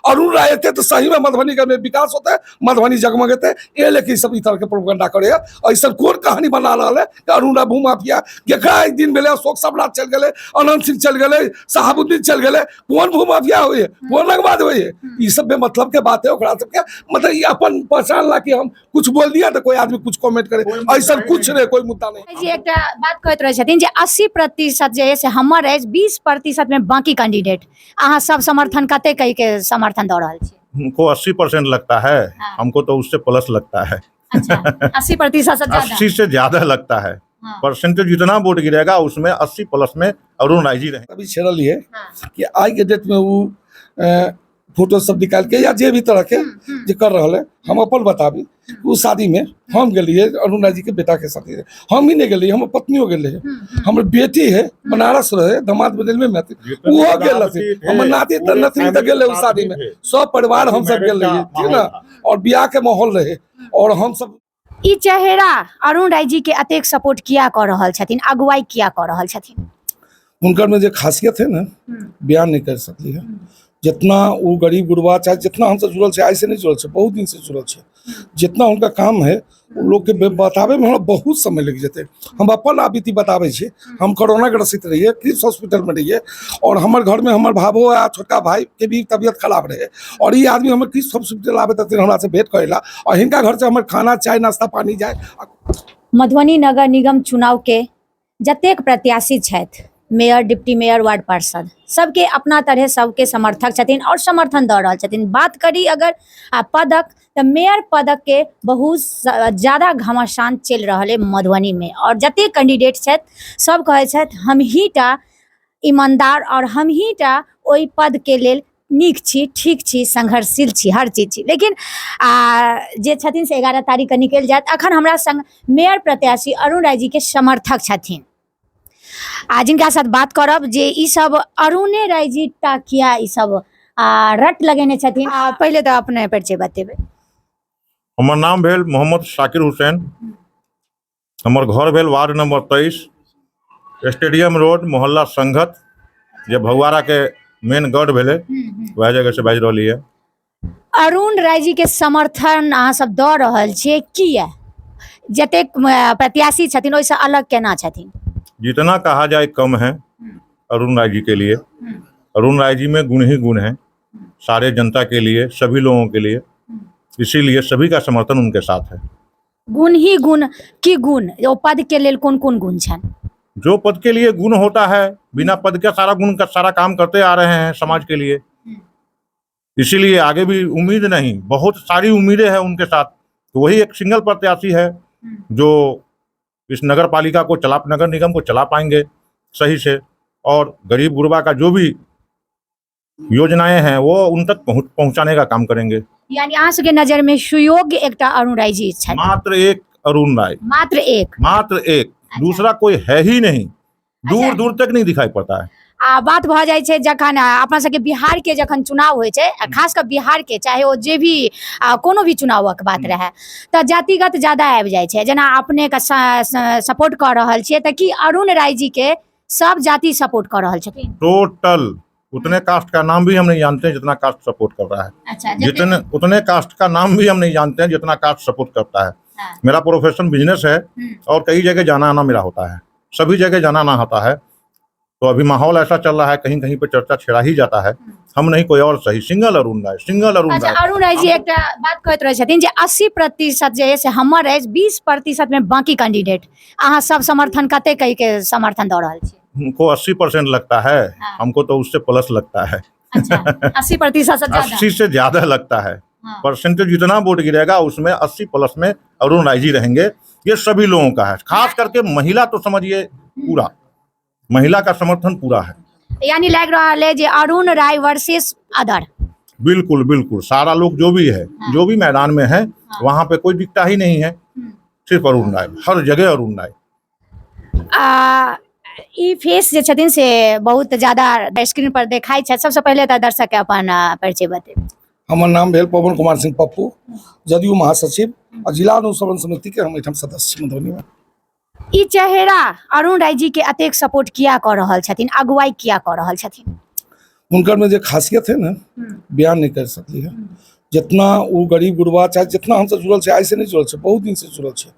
अरुण राय थे तो सही में मधुबनी का में विकास होता है, मधुबनी जगमगते ये लेकिन सब इस तरह के प्रोपेगेंडा करे। ऐसा कौन कहानी बना रहा है कि अरुण राय भूमाफिया केकरा एक दिन मिले, अशोक सम्राट चल गए, अनंत सिंह चल गए, शहाबुद्दीन चल गए, कौन भूमाफिया हुए, कौन रंगबाज हुए, ये सब में मतलब के बात है। सबके मतलब ये अपन पहचान ला कि हम कुछ बोल दिया तो कोई आदमी कुछ कमेंट करे, ऐसा कुछ नहीं, कोई मुद्दा नहीं। जी एक बात कहते रहे छथिन जे 80% जे से हमर है, 20% में बाकी कैंडिडेट अहाँ सब समर्थन कते कई के समर्थन दे रहल छी? हमको 80% लगता है। हाँ। हमको तो उससे प्लस लगता है। अच्छा 80% से ज्यादा? 80 से ज्यादा लगता है। हाँ। परसेंटेज जितना वोट गिरेगा उसमें 80 प्लस में अरुण राय जी रहे। अभी छेड़ल है हाँ। कि आज के डेट में वो फोटो सब निकाल के या जे भी तरह के जो कर रहा है, हम अपन बताबी उस शादी में हम गए अरुण राय जी के बेटा के साथ, हम ही नहीं गए, हम पत्नियों गए, हमर बेटी है बनारस रहे, दामाद बदल में वो गए, हमर नाती नतनी तक गए उस शादी में, सब परिवार हम सब गए रहिए, ठीक ना, और ब्याह के माहौल रहे। और हम सब ई चेहरा अरुण राय जी के अतेक सपोर्ट किया कर रहल छथिन, अगुवाई किया कर रहल छथिन? उनकर में जो खासियत है ना, बयान नहीं कर सकती है। जितना वो गरीब गुरबा चाहे जितना हमसे जुड़ल है, ऐसे नहीं जुड़ल है, बहुत दिन से जुड़ल है, जितना उनका काम है वो लोग के बतावे में हमरा बहुत समय लग जाते। हम अपन बीती बतावे छे, हम कोरोना ग्रसित रहिए, क्रिप्स हॉस्पिटल में रहिए, और हमारे घर में हमारे भाभो आ छोटका भाई के भी तबियत खराब रहे, और ये आदमी हमारे क्रिप्स हॉस्पिटल आवे तक हमरा से भेंट करेला, और इनका घर से हमारे खाना चाय नाश्ता पानी जाए। मधुबनी नगर निगम चुनाव के जतेक प्रत्याशी छथि, मेयर, डिप्टी मेयर, वार्ड पार्षद, सबके अपना तरह सबके समर्थक छथिन और समर्थन दे रहल छथिन। बात करी अगर पदक, तो मेयर पदक के बहुत ज़्यादा घमासान चल रहा है मधुबनी में, और जतेक कैंडिडेट छथि सब कहै छथि हम ही टा ईमानदार और हम ही टा ओहि पद के लेल नीक छी, ठीक छी, संघर्षशील छी, हर चीज छी। लेकिन जे छथिन से 11 तारीख के निकल जात। अखन हमरा संग मेयर प्रत्याशी अरुण राय जी के समर्थक छथिन, जिनका साथ बात करब जे ई सब अरुणे राय जी टा किया ई सब रट लगेने छथिन। पहले तो अपने परिचय बतेबे। हमर नाम भेल मोहम्मद शाकिर हुसैन, हमर घर भेल वार्ड नंबर 23, स्टेडियम रोड, मोहल्ला संघत, जे भगवाड़ा के मेन गढ़ भेले वह जगह से बाज रही है। अरुण राय जी के समर्थन अहाँ सब दऽ रहल छियै, किया जतेक प्रत्याशी छथिन ओइसे अलग केना छथिन? जितना कहा जाए कम है अरुण राय जी के लिए। अरुण राय जी में गुण ही गुण है, सारे जनता के लिए, सभी लोगों के लिए, इसीलिए सभी का समर्थन उनके साथ है। गुण ही गुण की गुण, ओ पद के लिए कौन कौन गुण छन? जो पद के लिए गुण होता है, बिना पद के सारा गुण का सारा काम करते आ रहे हैं समाज के लिए, इसीलिए आगे भी उम्मीद नहीं, बहुत सारी उम्मीदें हैं उनके साथ। तो वही एक सिंगल प्रत्याशी है जो इस नगर पालिका को नगर निगम को चला पाएंगे सही से, और गरीब गुरबा का जो भी योजनाएं हैं वो उन तक पहुंचाने का काम करेंगे। यानी अहाँ सबके नजर में सुयोग्य एकटा अरुण राय जी छथि? मात्र एक अरुण राय, मात्र एक। दूसरा कोई है ही नहीं, दूर दूर तक नहीं दिखाई पड़ता है। बात भ जाय छै जखन अपना सबके बिहार के जखन चुनाव होय छै, खास कर बिहार के, चाहे वो जे भी कोनो भी चुनावक बात रहे, तो जातिगत ज्यादा आबि जाय छै। जेना अपने का सपोर्ट कर रहल छियै, त की अरुण राय जी के सब जाति सपोर्ट कर रहल छथिन? टोटल उतने कास्ट का नाम भी हम नहीं जानते हैं जितना कास्ट सपोर्ट कर रहा है। अच्छा, उतने कास्ट का नाम भी हम नहीं जानते हैं जितना कास्ट सपोर्ट करता है। हाँ। मेरा प्रोफेशन बिजनेस है और कई जगह जाना आना मेरा होता है, सभी जगह जाना आना होता है। तो अभी माहौल ऐसा चल रहा है, कहीं कहीं पे चर्चा छेड़ा ही जाता है, हम नहीं कोई और सही, सिंगल अरुण राय, सिंगल अरुण राय। अरुण राय जी एक बात कहते रहे छथिन जे 80% जे से हमर है, 20% में बाकी कैंडिडेट अहाँ सब समर्थन कते कई के समर्थन दे रहल छी? हमको 80% लगता है। हाँ। हमको तो उससे प्लस लगता है। अच्छा 80% से ज्यादा? 80 से ज्यादा लगता है। हाँ। परसेंटेज जितना वोट गिरेगा उसमें 80 प्लस में अरुण राय जी रहेंगे, ये सभी लोगों का है। खास करके महिला तो समझिए पूरा, महिला का समर्थन पूरा है। यानी लग रहा है जे अरुण राय वर्सेस अदर? बिल्कुल बिल्कुल, सारा लोग जो भी है, हाँ। जो भी मैदान में है, हाँ। वहाँ पे कोई दिखता ही नहीं है, सिर्फ अरुण राय, हर जगह अरुण राय। ई फेस जे छथिन से बहुत ज्यादा स्क्रीन पर देखाई छै। सबसे पहले तो दर्शक के अपन परिचय बताइए। हमर नाम भेल पवन कुमार सिंह पप्पू, जदयू महासचिव और जिला अनुश्रवण समिति के हम सदस्य मधुबनी में। ई चेहरा अरुण राय जी के अतेक सपोर्ट किया कर रहल छथिन, अगुवाई किया कर रहल छथिन? उनकर में जो खासियत है ना बयान नहीं कर सकती है। जितना वो गरीब गुरबा चाहे जितना हमसे जुड़ल है, ऐसे नहीं जुड़ल है, बहुत दिन से जुड़ल है।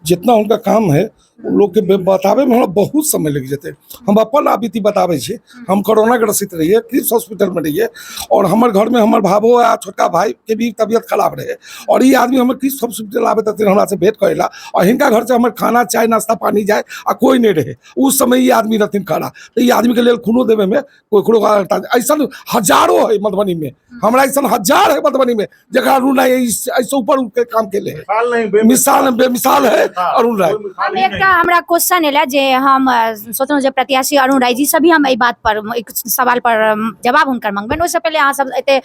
जितना उनका काम है वो लोग के बतावे में हमरा बहुत समय लग जाते। हम अपन आबिती बतावे छे। हम कोरोना ग्रसित रहिए, क्रिप्स हॉस्पिटल में रहिए, और हमारे घर में हमारे भावो आ छोटका भाई के भी तबीयत खराब रहे, और ये आदमी हमारे क्रिप्स हॉस्पिटल आवे तक हमरा से भेंट करेला, और हिनका घर से हमारे खाना चाय नाश्ता पानी जाए आ कोई नहीं रहे। उस समय ये आदमी रहथिन खड़ा, तो ये आदमी के लिए खूनो देवे में कोई ऐसा हजारों है मधुबनी में, हमरा ऐसा हजार है मधुबनी में जगह अरुण राय ऐसे ऊपर उठ के काम के लिए मिसाल बेमिसाल है अरुण राय। हम एकटा हमरा क्वेश्चन एला जे हम सोचलहुँ जे प्रत्याशी अरुण राय जी सभी हम एहि बात पर एक सवाल पर जवाब हुनकर मंगबनि। ओहिसँ पहिले अहाँ सब एते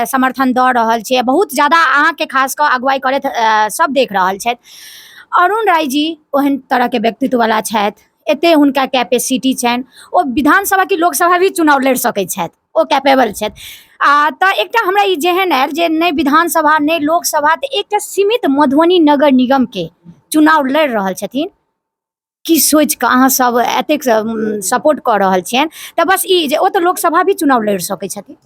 समर्थन दऽ रहल छियै, बहुत ज्यादा अहाँके खास कऽ अगुवाई करैत सब देख रहल छथि। अरुण राय जी ओहन तरह के व्यक्तित्व वाला छथि, एते हुनका कैपेसिटी छनि, ओ विधानसभा की लोकसभा भी चुनाव लड़ि सकैत छथि, ओ कैपेबल छथि। तऽ एकटा हमरा ई जेहन आयल जे नहि विधानसभा नहि लोकसभा, तऽ एकटा सीमित मधुबनी नगर निगम के चुनाव लड़ि रहल छथिन, की सोचि कऽ अहाँ सब एतेक सपोर्ट कऽ रहल छियनि, तऽ बस ई जे ओ तऽ लोकसभा भी चुनाव लड़ि सकैत छथिन।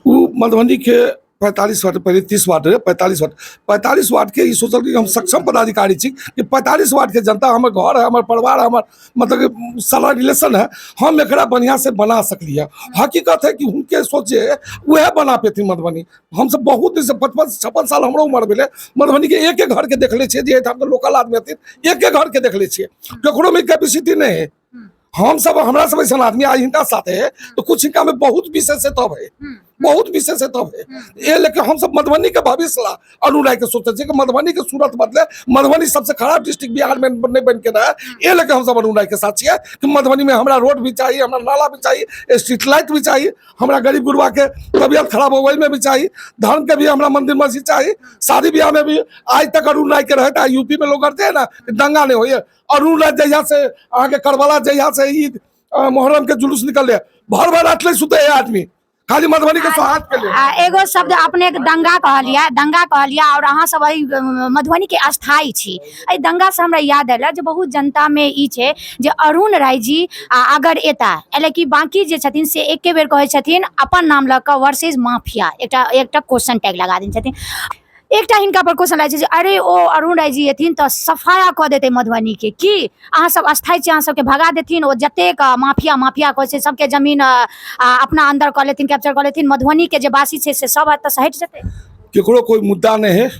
वो मधुबनी के 45 वार्ड पहले 30 वार्ड रहे, 45 वार्ड के सोचल कि हम सक्षम पदाधिकारी छी कि 45 वार्ड के जनता हमर घर है, हमर परिवार, हमर मतलब सारा रिलेशन है, हम एकरा बढ़िया से बना सकलिए। हकीकत है कि उनके सोचे वह बना पेती मधुबनी। हम सब बहुत दिन से 55-56 साल हमरो उम्र भेले, मधुबनी के एक घर के देखले छियै, जे हम लोकल आदमी हथिन एक घर के देखले छियै, ककरो में कैपेसिटी नहीं है। हम सब हमरा सब ऐसा आदमी आज इनका साथ है तो कुछ इनका में बहुत विशेषता है, बहुत विशेषता है। ये लेकिन हम सब मधुबनी के भविष्य ला अरुण राय के सोचे कि मधुबनी के सूरत बदले, मधुबनी सबसे खराब डिस्ट्रिक्ट बिहार में नहीं बन के रहा। ये लेकिन हम सब अरुण राय के साथ छिए कि मधुबनी में हमारा रोड भी चाहिए, हमारा नाला भी चाहिए, स्ट्रीट लाइट भी चाहिए, हमारा गरीब गुरबा के तबियत खराब हो में भी चाहिए, धर्म के भी हमारा मंदिर मस्जिद चाहिए, शादी ब्याह में भी आज तक अरुण राय के रहता है। यूपी में लोग करते हैं ना दंगा नहीं हो, अरुण राय जहिया से आगे करबला जहिया से ईद मुहर्रम के जुलूस निकल भर भर रात सुते है आदमी खाली मधुबनी के स्वागत के लिए। एगो शब्द अपने दंगा कहलिया और अहाँ सब मधुबनी के अस्थाई छी। एहि दंगा से हमरा याद आयल जे बहुत जनता में ई छै जे अरुण राय जी अगर एता एले कि बाकी जे छथिन से एके बेर कहै छथिन अपन नाम लऽ कऽ वर्सेस माफिया, एकटा क्वेश्चन टैग लगा दै छथिन। एकटा हिनका पर क्वेश्चन लागै छै जे अरे ओ अरुण राय जी एथिन तऽ सफाया कऽ देतै मधुबनी के, की अहाँ सब अस्थायी छी, अहाँ सबके भगा देथिन, ओ जतेक माफिया कहै छै सबके जमीन अपना अंदर कऽ लेथिन, कैप्चर कऽ लेथिन, मधुबनी के जे वासी छै से सब एतऽ हटि जेतै। केकरो कोई मुद्दा नहीं है,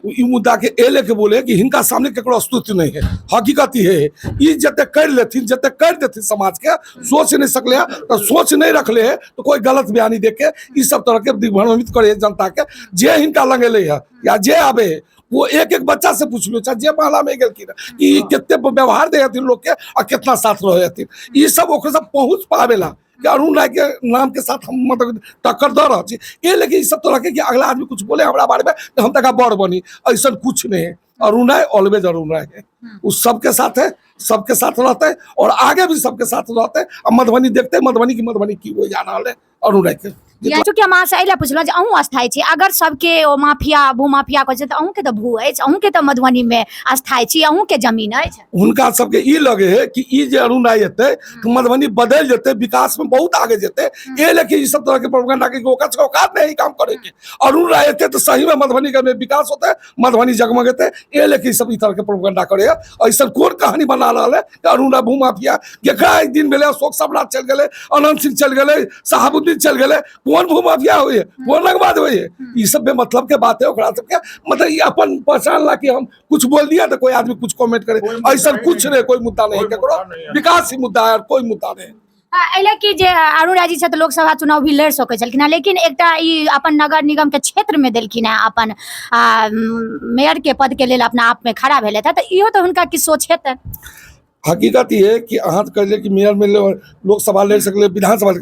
ई मुद्दा के ए लेके बोले कि हिनका सामने केकरो अस्तित्व नहीं है। हकीकत ये है ई जते कर लेथिन, जते कर देथिन समाज के सोच नहीं सकले तो सोच नहीं रखले है तो कोई गलत बयानी देके ई सब तरह के दिग्भ्रमित करे जनता के। जे हिनका लगेले है या जे आवे वो एक एक बच्चा से पूछ लो, चाहे जे माला में गेलखिन कि कितने व्यवहार दे हथिन लोग के और कितना साथ रहे हथिन, ई सब ओकरे सब पहुंच पावेला कि अरुण राय के नाम के साथ हम मतलब टक्कर दे रहा छी। ये लेकिन सब तो रखे कि अगला आदमी कुछ बोले हमारा बारे में तो हम तक बड़ बनी, ऐसा कुछ नहीं है। अरुण राय ऑलवेज अरुण राय है, उस सबके साथ है, सबके साथ रहते हैं और आगे भी सबके साथ रहते हैं। अब मधुबनी देखते हैं मधुबनी की हो जा रहा है अरुण राय के। चूँकि हम अहाँ से एहि पूछलहुँ जे अहूँ अस्थायी छी, अगर सबके ओ माफिया भूमाफिया कहै छै तऽ अहूँके तऽ भू अछि, अहूँके तऽ मधुबनी में अस्थायी छी, अहूँके जमीन अछि। हुनका सबके ई लगे है कि ई जे अरुण राय एते तो मधुबनी बदल जेते, विकास में बहुत आगे जेते। ये लेकिन ई सब तरह के प्रोपेगेंडा के औकात नहीं काम करे के। अरुण राय एते तो सही में मधुबनी का विकास होता है, मधुबनी जगमगते। ये लेकिन सब ई तरह के प्रोपेगेंडा करे ऐसा कौन कहानी बना रहा है कि अरुण राय भूमाफिया केकरा एक दिन मिले, अशोक सम्राट चल गए, अनंत सिंह चल गए, शहाबुद्दीन चल गए, कौन भूमाफिया हुई है, कौन रंगबाज हुई है। ये सब बेमतलब के बात है, सबके मतलब ये अपन पहचान ला कि हम कुछ बोल दिया तो कोई आदमी कुछ कमेंट करे, ऐसा कुछ नहीं, कोई मुद्दा नहीं करो, विकास ही मुद्दा है, कोई मुद्दा नहीं। एले कि जे अरुण राय जी से लोकसभा चुनाव भी लड़ सकै छलखिन हैं, लेकिन एकटा ई अपन नगर निगम के क्षेत्र में देलखिन हैं, अपन मेयर के पद के लेल अपना आप में खड़ा भेले था, तो इहो तो हुनका की सोच हेतै। हकीकत ये है कि अहाँ कहलिए कि मेयर में लोकसभा लड़ सकले, विधानसभा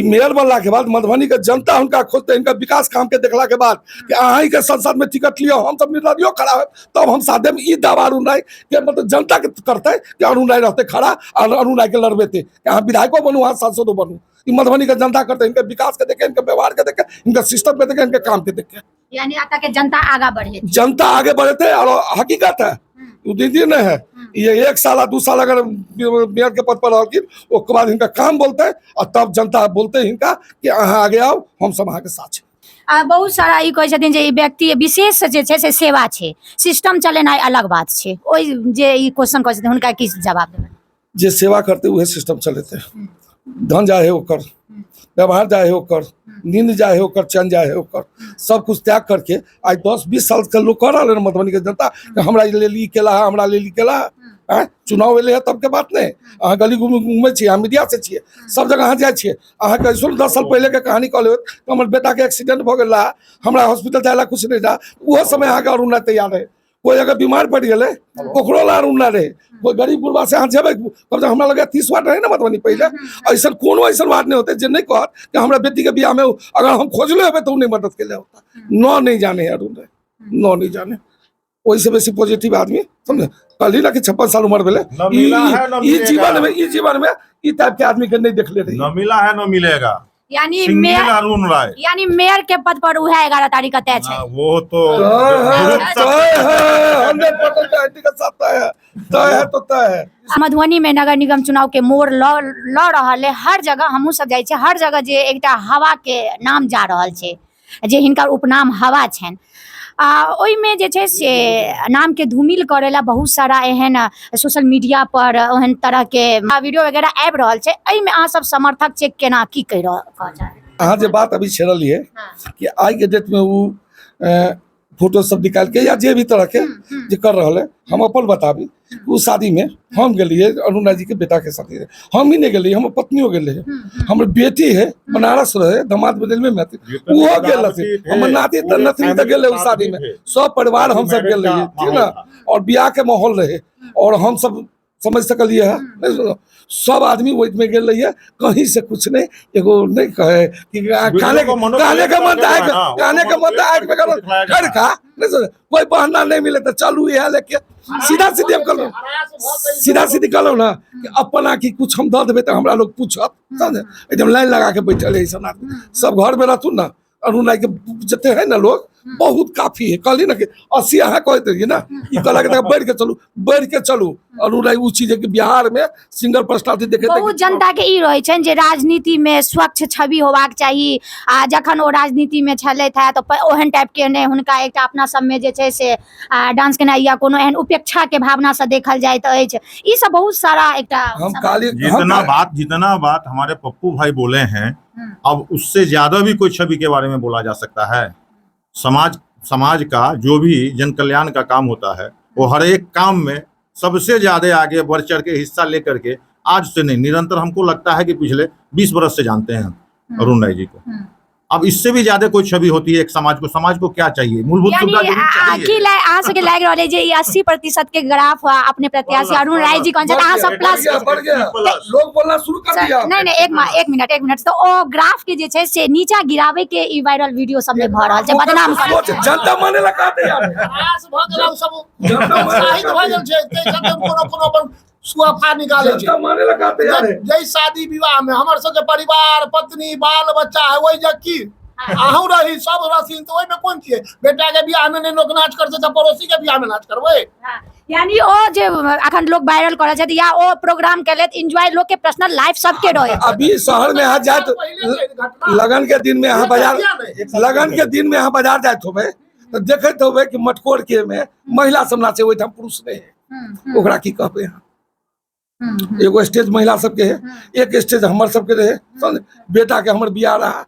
मेयर बनला के बाद मधुबनी के जनता उनका खोजते, इनका विकास काम के देखला के बाद कि अहाँ के संसद में टिकट लियो, हम सब निर्दलीय खड़ा है, तब हम साधे में ई दावा अरुण राय के मतलब जनता के करते कि अरुण राय रहते खड़ा और अरुण राय के लड़बेते कि अहाँ विधायकों बनू, अहाँ सांसदों बनू। मधुबनी का जनता करते, इनके विकास के देखे, इनके व्यवहार के देखे, इनका सिस्टम के देखे, इनके काम के देखे, यानी आता के जनता आगे बढ़े, जनता आगे बढ़े थे। और हकीकत है दीदी नहीं है, ये 1 साल 2 साल अगर मेयर के पद पर रहलखिन उसके बाद इनका काम बोलते हैं और तब जनता बोलते हैं इनका कि अहाँ आगे आओ हम सब अहाँ के साथ छी। बहुत सारा ई कहै छथिन जे ई व्यक्ति विशेष जे छै से सेवा छै, सिस्टम चलेनाइ अलग बात छै। ओहि जे ई क्वेश्चन कहै छथिन हुनका की जवाब देबै? जे सेवा करते वह सिस्टम चलेते हैं। धन जाए होकर, व्यवहार जाए होकर, नींद जाए होकर, चैन जाए होकर, सब कुछ त्याग करके आज 10-20 साल के लोग कह रहा है मधुबनी के जनता कि हमरा ले ली केला, हमरा ले ली केला। चुनाव एले है तब के बात नहीं। अहाँ गली घूमे छे, अहाँ मीडिया से छे, सब जगह अहाँ जाए छे। अहाँ के 10 साल पहले के कहानी कहले कि हमर बेटा के एक्सीडेंट भ गेल रहा, हमरा हॉस्पिटल जाए ला कुछ नहीं रहा, वो समय अहाँ के अरुण ना तैयार है। कोई अगर बीमार पड़ गए ओकरो ला अरुण ना रहे। कोई गरीब गुरबा से अहाँ जेबे, कब तक हमरा लगे 30 वार्ड रहे ना मधुबनी पहले, ऐसा कोनो ऐसा वार्ड नहीं होते जे नहीं कहत कि हमरा बेटी के बियाह में अगर हम खोजले हेबे तो नहीं मदद के लिए होता। न नहीं जाने अरुण रे, न नहीं जाने। वही से बेसी पॉजिटिव आदमी समझे। कहली ना कि 56 साल उम्र भेले, ई जीवन में ई टाइप के आदमी के नहीं देखले रही। न मिला है न मिलेगा। यानी सिंगल अरुण राय, यानी मेयर के पद पर उहे 11 तारीख का तय छै। वो तो 100% गारंटी के साथ तय है तो तय है। मधुबनी में नगर निगम चुनाव के मोड़ ल रहल है। हर जगह हमहू सब जाय छै, हर जगह जे एकटा हवा के नाम जा रहल छै, जे हिनकर उपनाम हवा छनि। ओहिमे जे छै से नाम के धूमिल करेला बहुत सारा एहन सोशल मीडिया पर ओहन तरह के वीडियो वगैरह आबि रहल छै। एहिमे अहाँ सब समर्थक छै, केना की कहि रहल? अहाँ जे बात अभी छेड़लिए कि आज के डेट में वो फोटो सब निकाल के या जे भी तरह के जे कर रहा है, हम अपन बताबी। उस शादी में हम गलिए अरुणा जी के बेटा के साथ, हम ही नहीं गलिए, हम पत्नियों गए है। हमर बेटी है बनारस रहे, दामाद बदल में वो गेल थे, हमर नाती नथनी तक गेले उस शादी में, सब परिवार हम सब गेल रहिए, ठीक ना। और ब्याह के माहौल रहे और हम सब समझ सकलिए है। सब आदमी वही में गेल रही है, कहीं से कुछ नहीं। एगो नहीं कहे कि खाने का मन कोई बहाना नहीं मिले तो चलू यह लेके सीधा सीधी कहलो ना कि अपना की कुछ हम दे देवे तो हमरा लोग पूछत, समझे। एकदम लाइन लगा के बैठल है सब घर में रहतू ना। अरुण राय के जते है ना लोग बहुत काफी है। कहली ना कि 80 अहाँ कहते ना, बढ़ के चलू। अरुण राय वो चीज है कि बिहार में सिंगल पर्सनालिटी देखे बहुत जनता के ई रहे छन जे राजनीति में स्वच्छ छवि होबाक चाहिए। आ जखन ओ राजनीति में छलैथ है तो ओहन टाइप के ने हुनका एकटा अपना सब में जे छै से डांस केना या कोनो एहन उपेक्षा के भावना से देखल जाइत अछि। ई सब बहुत सारा एकटा जितना बात हमारे पप्पू भाई बोले हैं, अब उससे ज्यादा भी कोई छवि के बारे में बोला जा सकता है। समाज का जो भी जन कल्याण का काम होता है वो हर एक काम में सबसे ज्यादा आगे बढ़ चढ़ के हिस्सा लेकर के, आज से नहीं निरंतर हमको लगता है कि पिछले 20 बरस से जानते हैं अरुण राय जी को। अब इससे भी ज्यादा कोई छवि होती है एक समाज को क्या चाहिए? मूलभूत सुविधा के लाग रहल है जे 80% के ग्राफ अपने प्रत्याशी अरुण राय जी कौन अहाँ सब प्लस लोग बोलना शुरू कर दिया। नहीं एक मिनट तो ओ ग्राफ के जे छै से नीचा गिरावे के ई वायरल वीडियो सब में भ रहल छै, बदनाम कर जनता माने ला कहते यार भ गेल सब साहित्य भ गेल छै ते कोनो अपन सुअफा निकाले छै माने लगाते यार। जय शादी विवाह में हमर सब परिवार पत्नी बाल बच्चा है वही जकी अहू रही सब रसीन तो ओइ में कोन छिए? बेटा के बियाह में लोग नाच करते त पड़ोसी के बियाह में नाच करबै। यानी ओ जे अखन लोग वायरल करे छै या ओ प्रोग्राम के लेत एंजॉय लोग के पर्सनल लाइफ सबके रहे। अभी शहर में आ जाए तो लगन के दिन में यहाँ बाजार जात होबे तो देखत होबे कि मटकोर के में महिला सब नाचे ओइ ठाम पुरुष नहीं है। ओकरा की कहबे यहाँ एगो स्टेज महिला सबके है, एक स्टेज हमर सबके रहे। बेटा के हमर बियाह रहा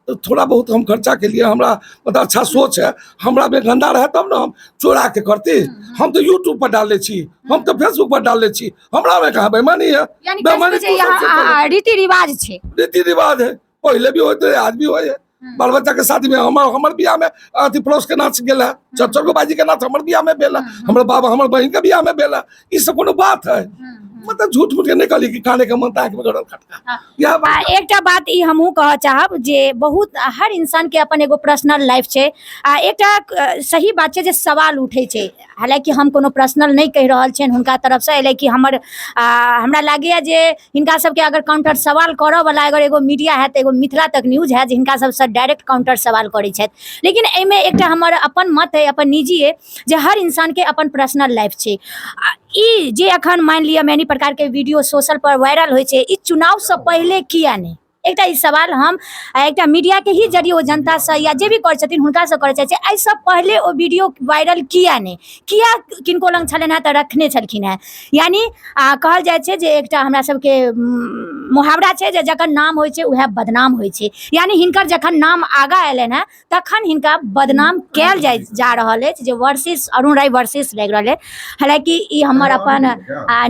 तो थोड़ा बहुत हम खर्चा के लिए हमरा मतलब अच्छा सोच है। हमरा में गंदा रहे तब ना हम चोरा के करते। हम तो यूट्यूब पर डाले छी, हम तो फेसबुक पर डाले छी। हमरा में कहाँ बेईमानी है? रीति रिवाज है, पहले भी होते आज भी होए। बाल बच्चा के शादी में हमर बियाह में अथी पड़ोस के नाच गेला, चचर बाजी के नाच हमर बियाह में बेला, हमर बाबा हमर बहन के बियाह में बेला। ई सब कोनो बात है? मतलब झूठ मूठ के नहीं कहली कि खाने का मनता है कि गड़ल खटका। एकटा बात ई हमहू कह चाहब जे बहुत हर इंसान के अपन एगो पर्सनल लाइफ छै। एकटा सही बात छै जे सवाल उठे छै, हालांकि हम कोनो पर्सनल नहीं कह रहल छन हुनका तरफ से, लेकिन हमरा लागैया जे हिनका सबके अगर काउंटर सवाल करऽ वाला अगर एगो मीडिया है तो एगो मिथिला तक न्यूज है जे हिनका सबसे डायरेक्ट काउंटर सवाल करै छथि। लेकिन एहिमे एकटा हमर अपन मत है, अपन निजी है जे हर इंसान के अपन पर्सनल लाइफ छै। ई जे अखन मान लिया मैनी प्रकार के वीडियो सोशल पर वायरल होइ छै, ई चुनाव से पहले किया नहीं? एकटा ई सवाल हम एकटा मीडिया के ही जरिए ओ जनता से या जे भी कर छथिन हुनका से करय चाहै छै, एहि सब पहले ओ वीडियो वायरल किया नहीं? किया किनको लंग छलनि है तऽ रखने छलखिन है? यानी कहल जाइ छै जे एकटा हमरा सबके मुहावरा छै जे जखन नाम होइ छै उहे बदनाम होइ छै, यानी हिनकर जखन नाम आगा एलनि है तखन हिनका बदनाम कैल जा रहल अछि, जे वर्सेस अरुण राय वर्सेस लागि रहल है। हालांकि ई हमर अपन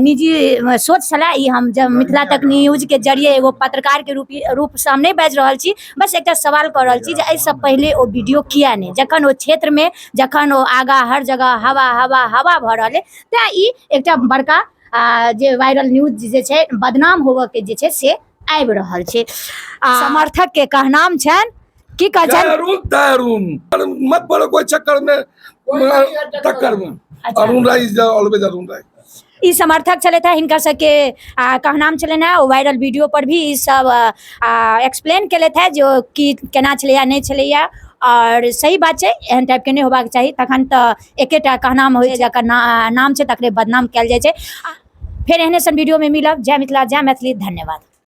निजी सोच छलै, ई हम जब मिथिला तक न्यूज के जरिए एगो पत्रकार के रूप से हम नहीं बाजि रहल छी, बस एकटा सवाल कर रहल छी जे एहि सब पहले ओ वीडियो किया नहीं? जखन ओ क्षेत्र में जखन ओ आगा हर जगह हवा हवा हवा भऽ रहल है, तें ई एकटा बड़का जे वायरल न्यूज जे छै बदनाम होबऽ के जे छै से आबि रहल छै। समर्थक के कहनाम छनि की कहै छनि? अरुण मत पड़ो कोई चक्कर में, टक्कर में। अरुण राय इज ऑलवेज अरुण राय। ई समर्थक चले थे, हिनकर सबके कहनाम चले ना, वायरल वीडियो पर भी ई सब एक्सप्लेन केले थे जो कि केना छलै या नहीं छलै या, और सही बात है, एहन टाइप के नहीं होबाक चाहिए। तखन तो एकेटा कहनाम हो जकर नाम छै तकरे बदनाम कैल जाय छै। फिर एहने सन वीडियो में मिलब। जय मिथिला, जय मैथिली, धन्यवाद।